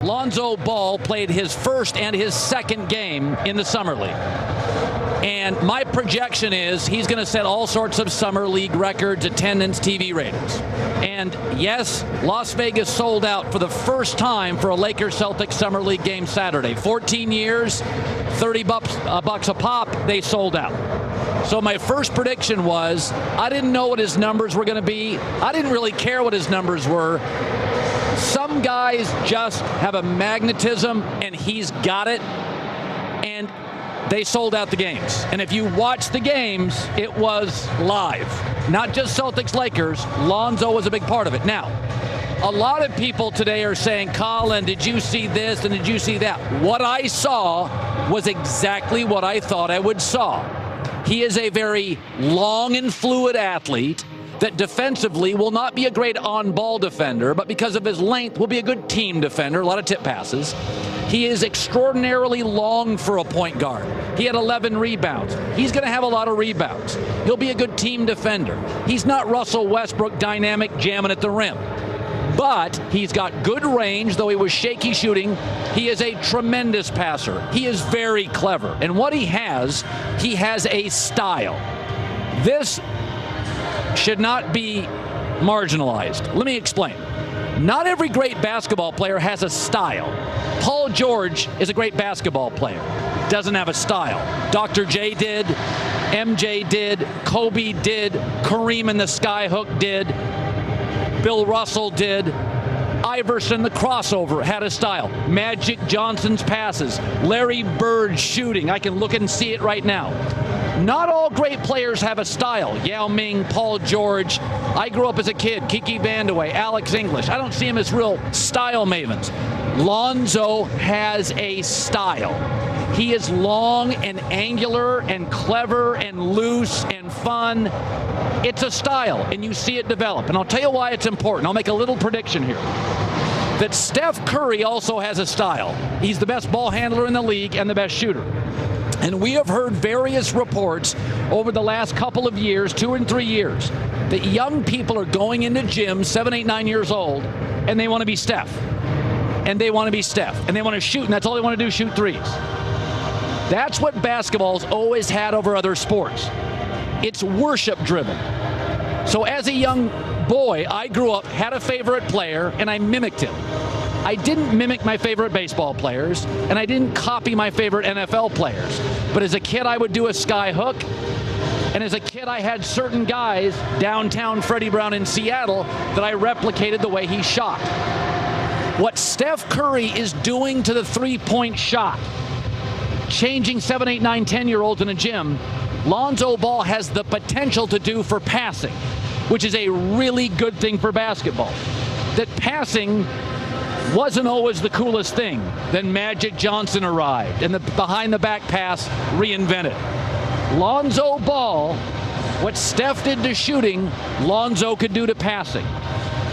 Lonzo Ball played his first and his second game in the Summer League. And my projection is he's going to set all sorts of Summer League records, attendance, TV ratings. And yes, Las Vegas sold out for the first time for a Lakers-Celtics Summer League game Saturday. 14 years, 30 bucks a pop, they sold out. So my first prediction was, I didn't know what his numbers were going to be. I didn't really care what his numbers were. Some guys just have a magnetism, and he's got it. And they sold out the games. And if you watch the games, it was live. Not just Celtics-Lakers. Lonzo was a big part of it. Now, a lot of people today are saying, Colin, did you see this and did you see that? What I saw was exactly what I thought I would saw. He is a very long and fluid athlete that defensively will not be a great on-ball defender, but because of his length will be a good team defender, a lot of tip passes. He is extraordinarily long for a point guard. He had 11 rebounds. He's going to have a lot of rebounds. He'll be a good team defender. He's not Russell Westbrook dynamic jamming at the rim. But he's got good range, though he was shaky shooting. He is a tremendous passer. He is very clever. And what he has a style. This should not be marginalized. Let me explain. Not every great basketball player has a style. Paul George is a great basketball player. Doesn't have a style. Dr. J did. MJ did. Kobe did. Kareem and the Skyhook did. Bill Russell did. Iverson, the crossover, had a style. Magic Johnson's passes. Larry Bird's shooting. I can look and see it right now. Not all great players have a style. Yao Ming, Paul George. I grew up as a kid. Kiki Vandeweghe, Alex English. I don't see him as real style mavens. Lonzo has a style. He is long and angular and clever and loose and fun. It's a style, and you see it develop. And I'll tell you why it's important. I'll make a little prediction here. That Steph Curry also has a style. He's the best ball handler in the league and the best shooter. And we have heard various reports over the last couple of years, 2 and 3 years, that young people are going into gyms, 7, 8, 9 years old, and they want to be Steph. And they want to be Steph. And they want to shoot, and that's all they want to do, shoot threes. That's what basketball's always had over other sports. It's worship-driven. So as a young boy, I grew up, had a favorite player, and I mimicked him. I didn't mimic my favorite baseball players, and I didn't copy my favorite NFL players. But as a kid, I would do a sky hook. And as a kid, I had certain guys, downtown Freddie Brown in Seattle, that I replicated the way he shot. What Steph Curry is doing to the three-point shot, changing 7, 8, 9, 10-year-olds in a gym, Lonzo Ball has the potential to do for passing, which is a really good thing for basketball. That passing wasn't always the coolest thing. Then Magic Johnson arrived, and the behind-the-back pass reinvented. Lonzo Ball, what Steph did to shooting, Lonzo could do to passing.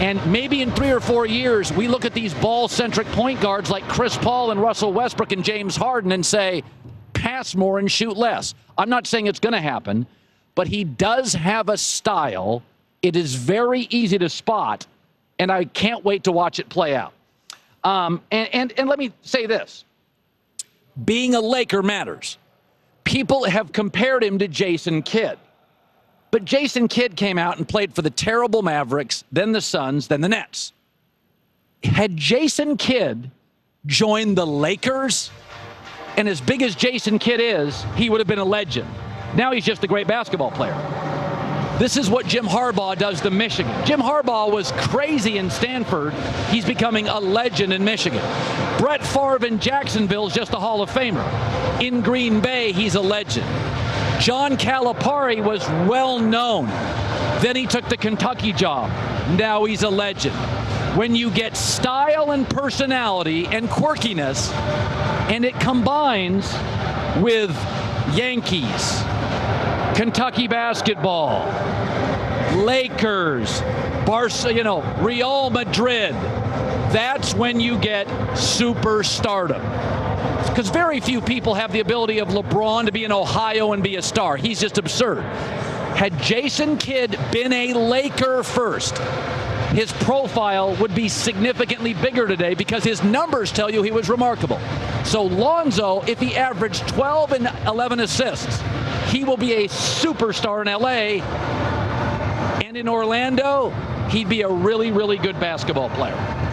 And maybe in 3 or 4 years, we look at these ball-centric point guards like Chris Paul and Russell Westbrook and James Harden and say, pass more and shoot less. I'm not saying it's going to happen, but he does have a style. It is very easy to spot, and I can't wait to watch it play out. And let me say this. Being a Laker matters. People have compared him to Jason Kidd. But Jason Kidd came out and played for the terrible Mavericks, then the Suns, then the Nets. Had Jason Kidd joined the Lakers, and as big as Jason Kidd is, he would have been a legend. Now he's just a great basketball player. This is what Jim Harbaugh does to Michigan. Jim Harbaugh was crazy in Stanford. He's becoming a legend in Michigan. Brett Favre in Jacksonville is just a Hall of Famer. In Green Bay, he's a legend. John Calipari was well known. Then he took the Kentucky job. Now he's a legend. When you get style and personality and quirkiness, and it combines with Yankees, Kentucky basketball, Lakers, Barcelona, Real Madrid, that's when you get superstardom. Because very few people have the ability of LeBron to be in Ohio and be a star. He's just absurd. Had Jason Kidd been a Laker first, his profile would be significantly bigger today because his numbers tell you he was remarkable. So Lonzo, if he averaged 12 and 11 assists, he will be a superstar in LA. And in Orlando, he'd be a really, really good basketball player.